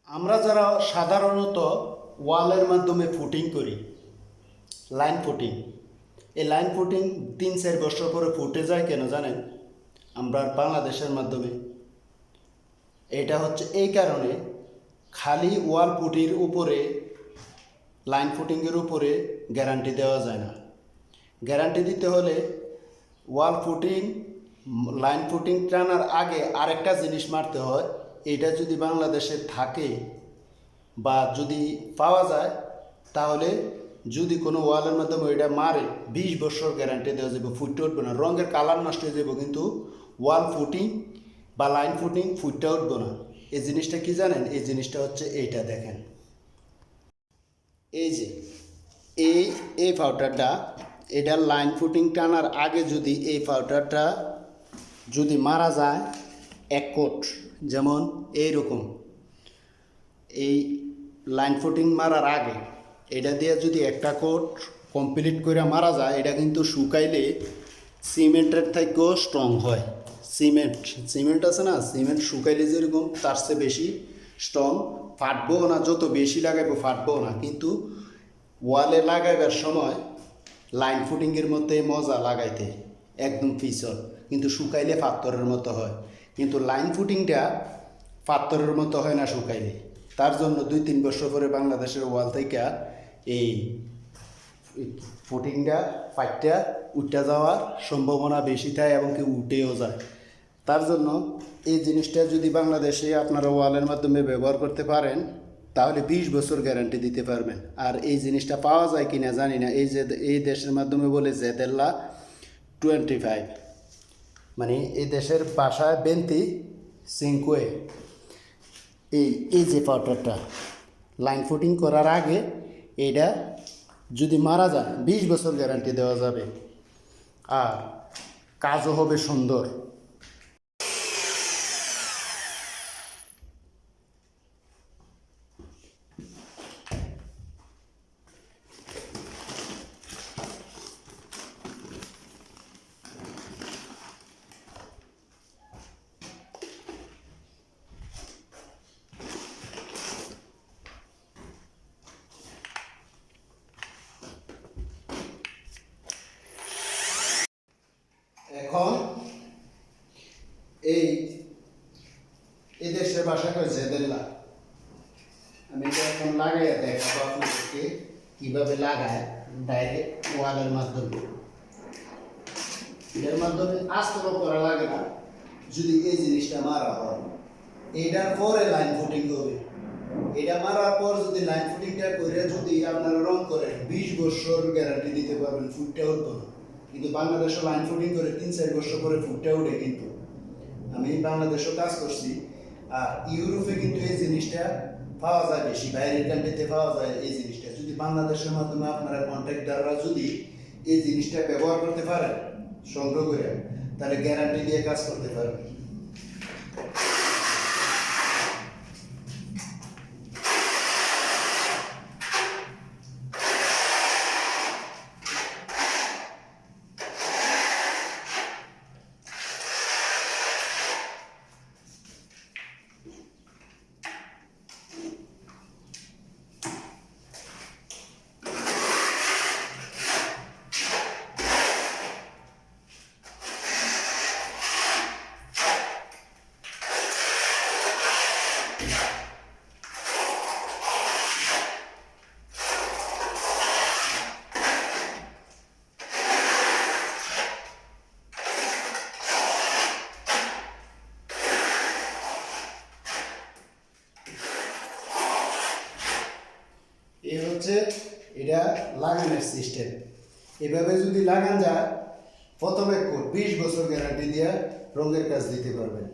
আমরা যারা সাধারণত ওয়ালের মাধ্যমে ফুটিং করি, লাইন ফুটিং, এই লাইন ফুটিং ৩-৪ বছর পরে ফুটে যায় কেন জানেন? আমরা বাংলাদেশের মাধ্যমে এটা হচ্ছে এই কারণে, খালি ওয়াল পুটির উপরে, লাইন ফুটিংয়ের উপরে গ্যারান্টি দেওয়া যায় না। গ্যারান্টি দিতে হলে ওয়াল ফুটিং, লাইন ফুটিং টানার আগে আরেকটা জিনিস মারতে হয়। এটা যদি বাংলাদেশে থাকে বা যদি পাওয়া যায়, তাহলে যদি কোনো ওয়ালের মাধ্যমে ওইটা মারে 20 বছর গ্যারান্টি দেওয়া যাবে, ফুটতে উঠবে না, রঙের কালার নষ্ট হয়ে যাবে, কিন্তু ওয়াল ফুটিং বা লাইন ফুটিং ফুটতে উঠবে না। এই জিনিসটা কি জানেন? এই জিনিসটা হচ্ছে এইটা দেখেন, এই যে এই পাউডারটা, এটা লাইন ফুটিং টানার আগে যদি এই পাউডারটা যদি মারা যায় 1 কোট, যেমন এইরকম, এই লাইন ফুটিং মারার আগে এটা দিয়ে যদি 1 কোট কমপ্লিট করে মারা যায়, এটা কিন্তু শুকাইলে সিমেন্টের থেকেও স্ট্রং হয়। সিমেন্ট আছে না, সিমেন্ট শুকাইলে যেরকম তার চেয়ে বেশি স্ট্রং, ফাটবও না, যত বেশি লাগাইবো ফাটবও না। কিন্তু ওয়ালে লাগাইবার সময় লাইন ফুটিংয়ের মধ্যে মজা লাগাইতে, একদম পিছল, কিন্তু শুকাইলে পাথরের মতো হয়। কিন্তু লাইন ফুটিংটা পাথরের মতো হয় না শুকাইলে। তার জন্য 2-3 বছর পরে বাংলাদেশের ওয়াল থেকে এই ফুটিংটা ফাইটটা উঠে যাওয়ার সম্ভাবনা বেশি থাকে এবং কি উঠেও যায়। তার জন্য এই জিনিসটা যদি বাংলাদেশে আপনারা ওয়ালের মাধ্যমে ব্যবহার করতে পারেন, তাহলে 20 বছর গ্যারান্টি দিতে পারবেন। আর এই জিনিসটা পাওয়া যায় কিনা জানি না, এই দেশের মাধ্যমে বলে জেদেল্লা 25, মানে এই দেশের ভাষায় 25। এই যে পাউডারটা লাইন ফুটিং করার আগে এইটা যদি মারা যায় 20 বছর গ্যারান্টি দেওয়া যাবে, আর কাজও হবে সুন্দর। এখন এই দেশের ভাষা কয় জেদেল্লা। আমি এটা এখন লাগাই দেখাবো আপনাদেরকে কীভাবে লাগায়, ডাইরেক্ট ওয়ালের মাধ্যমে। এর মাধ্যমে আস্তরও করা লাগে না যদি এই জিনিসটা মারা হয়। এইটার পরে লাইন ফুটিং হবে, এটা মারার পর যদি লাইন ফুটিংটা করে যদি আপনারা রং করেন, 20 বছর গ্যারান্টি দিতে পারবেন, ফুটটা উঠবে না। কিন্তু বাংলাদেশে লাইন ফুটিং করে 3-4 বছর পরে ফুটটা উঠে। কিন্তু আমি বাংলাদেশেও কাজ করছি, আর ইউরোপে কিন্তু এই জিনিসটা পাওয়া যায় বেশি, বাইরের কান্ট্রিতে পাওয়া যায় এই জিনিসটা। যদি বাংলাদেশের মাধ্যমে আপনারা কন্ট্রাক্টররা যদি এই জিনিসটা ব্যবহার করতে পারেন সংগ্রহ করে, তাহলে গ্যারান্টি দিয়ে কাজ করতে পারবেন। এই হচ্ছে এটা লাগানোর সিস্টেম। এভাবে যদি লাগান যায়, প্রথমে 20 বছর গ্যারান্টি দিয়ে রঙের কাজ দিতে পারবেন।